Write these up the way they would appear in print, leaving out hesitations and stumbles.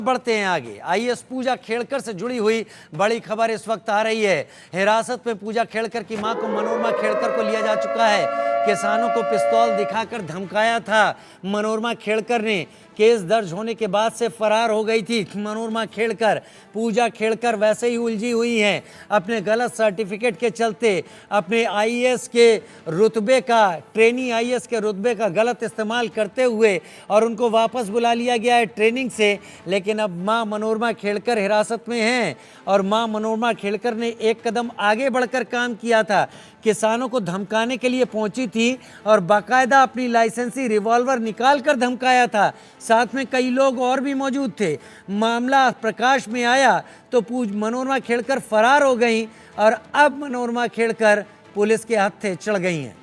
बढ़ते हैं आगे। आईएएस पूजा खेड़कर से जुड़ी हुई बड़ी खबर इस वक्त आ रही है। हिरासत में पूजा खेड़कर की मां को मनोरमा खेड़कर को लिया जा चुका है। किसानों को पिस्तौल दिखाकर धमकाया था मनोरमा खेड़कर ने। केस दर्ज होने के बाद से फरार हो गई थी मनोरमा खेड़कर। पूजा खेड़कर वैसे ही उलझी हुई हैं अपने गलत सर्टिफिकेट के चलते। अपने आईएएस के रुतबे का, ट्रेनी आईएएस के रुतबे का गलत इस्तेमाल करते हुए और उनको वापस बुला लिया गया है ट्रेनिंग से। लेकिन अब मां मनोरमा खेड़कर हिरासत में हैं और मां मनोरमा खेड़कर ने एक कदम आगे बढ़कर काम किया था। किसानों को धमकाने के लिए पहुंची थी और बाकायदा अपनी लाइसेंसी रिवॉल्वर निकाल कर धमकाया था। साथ में कई लोग और भी मौजूद थे। मामला प्रकाश में आया तो मनोरमा खेड़कर फरार हो गई और अब मनोरमा खेड़कर पुलिस के हत्थे चढ़ गई हैं।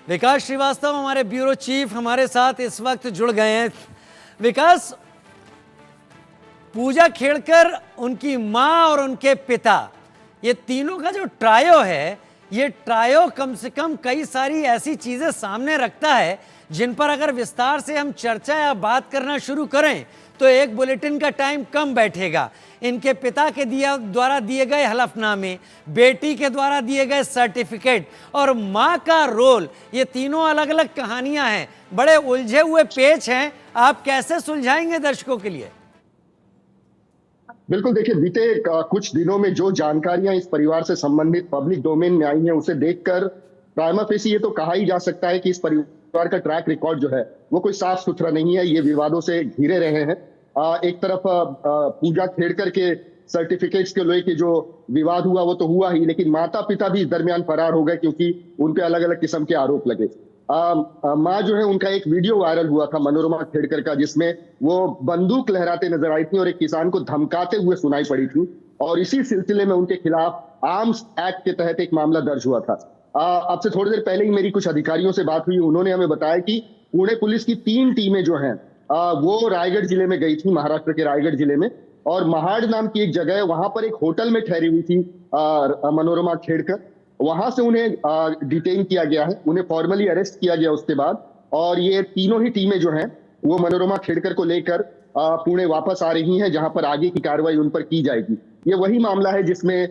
विकास श्रीवास्तव हमारे ब्यूरो चीफ हमारे साथ इस वक्त जुड़ गए हैं। विकास, पूजा खेड़कर, उनकी मां और उनके पिता, ये तीनों का जो ट्रायो है, ये ट्रायो कम से कम कई सारी ऐसी चीजें सामने रखता है जिन पर अगर विस्तार से हम चर्चा या बात करना शुरू करें तो एक बुलेटिन का टाइम कम बैठेगा। इनके पिता के द्वारा दिए गए हलफनामे, बेटी के द्वारा दिए गए सर्टिफिकेट और मां का रोल, ये तीनों अलग अलग कहानियां हैं, बड़े उलझे हुए पेच हैं। आप कैसे सुलझाएंगे दर्शकों के लिए? बिल्कुल, देखिए, बीते कुछ दिनों में जो जानकारियां इस परिवार से संबंधित पब्लिक डोमेन में आई हैं, उसे देखकर प्राइमा फेसी ये तो कहा ही जा सकता है कि इस परिवार का ट्रैक रिकॉर्ड जो है वो कोई साफ सुथरा नहीं है। ये विवादों से घिरे रहे हैं। एक तरफ पूजा खेड़कर के सर्टिफिकेट्स के लेके जो विवाद हुआ वो तो हुआ ही, लेकिन माता पिता भी इस दरमियान फरार हो गए क्योंकि उन पे अलग अलग किस्म के आरोप लगे। माँ जो है, उनका एक वीडियो वायरल हुआ था मनोरमा खेड़कर का, जिसमें वो बंदूक लहराते नजर आई थी और एक किसान को धमकाते हुए सुनाई पड़ी थी। और इसी सिलसिले में उनके खिलाफ आर्म्स एक्ट के तहत एक मामला दर्ज हुआ था। अब से थोड़ी देर पहले ही मेरी कुछ अधिकारियों से बात हुई। उन्होंने हमें बताया कि पुणे पुलिस की 3 टीमें जो हैं वो रायगढ़ जिले में गई थी, महाराष्ट्र के रायगढ़ जिले में, और महाड़ नाम की एक जगह है, वहां पर एक होटल में ठहरी हुई थी मनोरमा खेड़कर। वहां से उन्हें डिटेन किया गया है, उन्हें फॉर्मली अरेस्ट किया गया उसके बाद। और ये तीनों ही टीमें जो हैं वो मनोरमा खेड़कर को लेकर पुणे वापस आ रही हैं, जहां पर आगे की कार्रवाई उन पर की जाएगी। ये वही मामला है जिसमें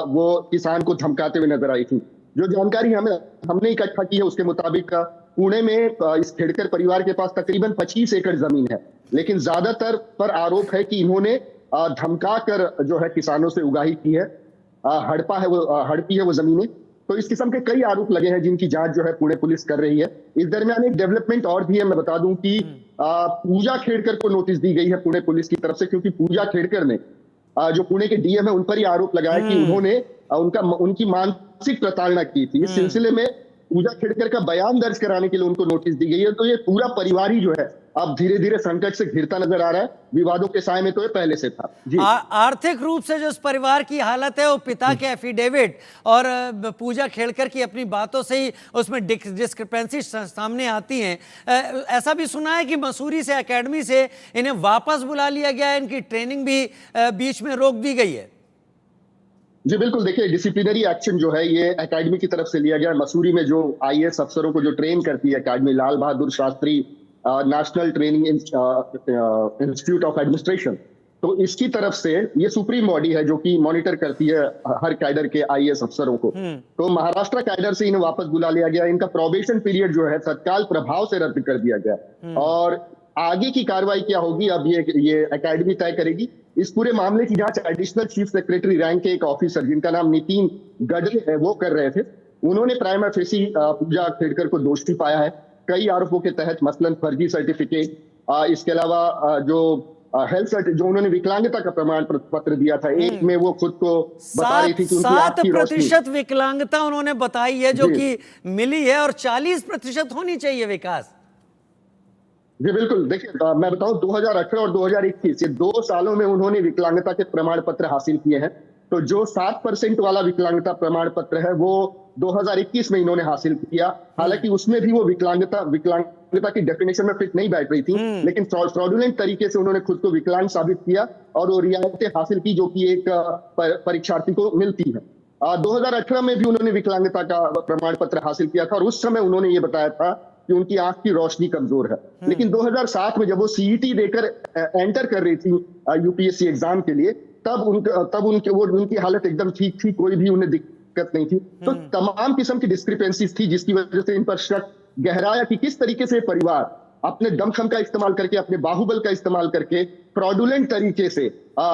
वो किसान को धमकाते हुए नजर आई थी। जो जानकारी हमने इकट्ठा की है उसके मुताबिक पुणे में इस खेड़कर परिवार के पास तकरीबन 25 एकड़ जमीन है, लेकिन ज्यादातर पर आरोप है कि इन्होंने धमका कर जो है किसानों से उगाही की है, हड़पी है वो जमीनें। तो इस किस्म के कई आरोप लगे हैं जिनकी जांच जो है पुणे पुलिस कर रही है। इस दरमियान एक डेवलपमेंट और भी है, मैं बता दूं कि पूजा खेड़कर को नोटिस दी गई है पुणे पुलिस की तरफ से, क्योंकि पूजा खेड़कर ने जो पुणे के डीएम है उन पर ही आरोप लगाया कि उन्होंने उनकी मानसिक प्रताड़ना की थी। इस सिलसिले में पूजा खेड़कर का बयान दर्ज कराने के लिए उनको नोटिस दी गई है। तो ये पूरा परिवार ही जो है अब धीरे धीरे संकट से घिरता नजर आ रहा है। विवादों के साए में तो ये पहले से था जी। आर्थिक रूप से जो इस परिवार की हालत है, वो पिता के एफिडेविट और पूजा खेड़कर की अपनी बातों से ही उसमें डिस्क्रिपेंसी सामने आती हैं। ऐसा भी सुना है कि मसूरी से एकेडमी से इन्हें वापस बुला लिया गया है, इनकी ट्रेनिंग भी बीच में रोक दी गई है। जी बिल्कुल, देखिए, डिसिप्लिनरी एक्शन जो है ये एकेडमी की तरफ से लिया गया। मसूरी में जो आईएएस अफसरों को जो ट्रेन करती है academy, Lal Bahadur Shastri national training institute of administration, तो इसकी तरफ से ये सुप्रीम बॉडी है जो कि मॉनिटर करती है हर कैडर के आईएएस अफसरों को। तो महाराष्ट्र कैडर से इन्हें वापस बुला लिया गया। इनका प्रोबेशन पीरियड जो है तत्काल प्रभाव से रद्द कर दिया गया। और आगे की कार्रवाई क्या होगी अब ये एकेडमी तय करेगी। इस पूरे मामले की जांच एडिशनल चीफ सेक्रेटरी रैंक के एक ऑफिसर जिनका नाम नितिन गडले है वो कर रहे थे। उन्होंने प्राइमा फेसी पूजा खेड़कर को दोषी पाया है कई आरोपों के तहत, मसलन फर्जी सर्टिफिकेट, इसके अलावा जो हेल्थ जो उन्होंने विकलांगता का प्रमाण पत्र दिया था, एक में वो खुद को बता रही थी कि 7% विकलांगता उन्होंने बताई है जो कि मिली है और 40% होनी चाहिए। विकास जी बिल्कुल, देखिए, मैं बताऊं 2018 और 2021 ये 2 सालों में उन्होंने विकलांगता के प्रमाण पत्र हासिल किए हैं। तो जो 7% वाला विकलांगता प्रमाण पत्र है वो 2021 में इन्होंने हासिल किया। हालांकि उसमें भी वो विकलांगता की डेफिनेशन में फिट नहीं बैठ रही थी, लेकिन फ्रॉडुलेंट तरीके से उन्होंने खुद को विकलांग साबित किया और वो रियायतें हासिल की जो कि एक परीक्षार्थी को मिलती है। 2018 में भी उन्होंने विकलांगता का प्रमाण पत्र हासिल किया था और उस समय उन्होंने ये बताया था कि उनकी आंख की रोशनी कमजोर है। लेकिन 2007 में जब वो सीईटी देकर एंटर कर रही थी यूपीएससी एग्जाम के लिए, तब उनकी हालत एकदम ठीक थी, कोई भी उन्हें दिक्कत नहीं थी। तो तमाम किस्म की डिस्क्रिपेंसीज थी जिसकी वजह से इन पर शक गहराया कि किस तरीके से परिवार अपने दमखम का इस्तेमाल करके, अपने बाहुबल का इस्तेमाल करके फ्रॉडुलेंट तरीके से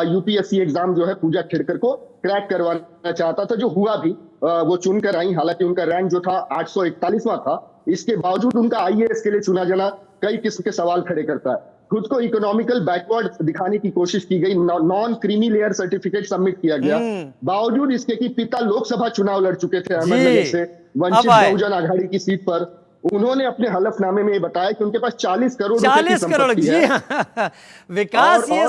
यूपीएससी एग्जाम जो है पूजा खेड़कर को क्रैक करवाना चाहता था, जो हुआ भी। वो चुनकर आई, हालांकि उनका रैंक जो था 841वां था। इसके बावजूद उनका आईएएस के लिए चुना जाना कई किस्म के सवाल खड़े करता है। खुद को इकोनॉमिकल बैकवर्ड दिखाने की कोशिश की गई, non creamy layer certificate submit किया गया, बावजूद इसके कि पिता लोकसभा चुनाव लड़ चुके थे अहमदनगर से वंचित बहुजन आघाड़ी की सीट पर। उन्होंने अपने हलफनामे में बताया कि उनके पास 40 करोड़ रुपए की संपत्ति है। हाँ। विकास, ये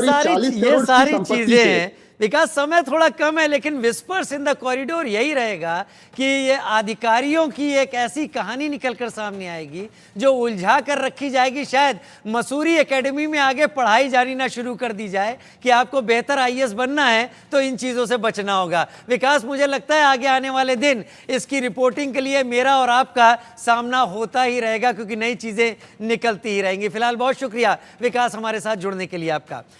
सारी चीजें हैं। विकास, समय थोड़ा कम है, लेकिन विस्पर्स इन द कॉरिडोर यही रहेगा कि ये अधिकारियों की एक ऐसी कहानी निकलकर सामने आएगी जो उलझा कर रखी जाएगी। शायद मसूरी एकेडमी में आगे पढ़ाई जानी ना शुरू कर दी जाए कि आपको बेहतर आईएएस बनना है तो इन चीजों से बचना होगा। विकास, मुझे लगता है आगे आने वाले दिन इसकी रिपोर्टिंग के लिए मेरा और आपका सामना होता ही रहेगा, क्योंकि नई चीजें निकलती ही रहेंगी। फिलहाल बहुत शुक्रिया विकास, हमारे साथ जुड़ने के लिए आपका।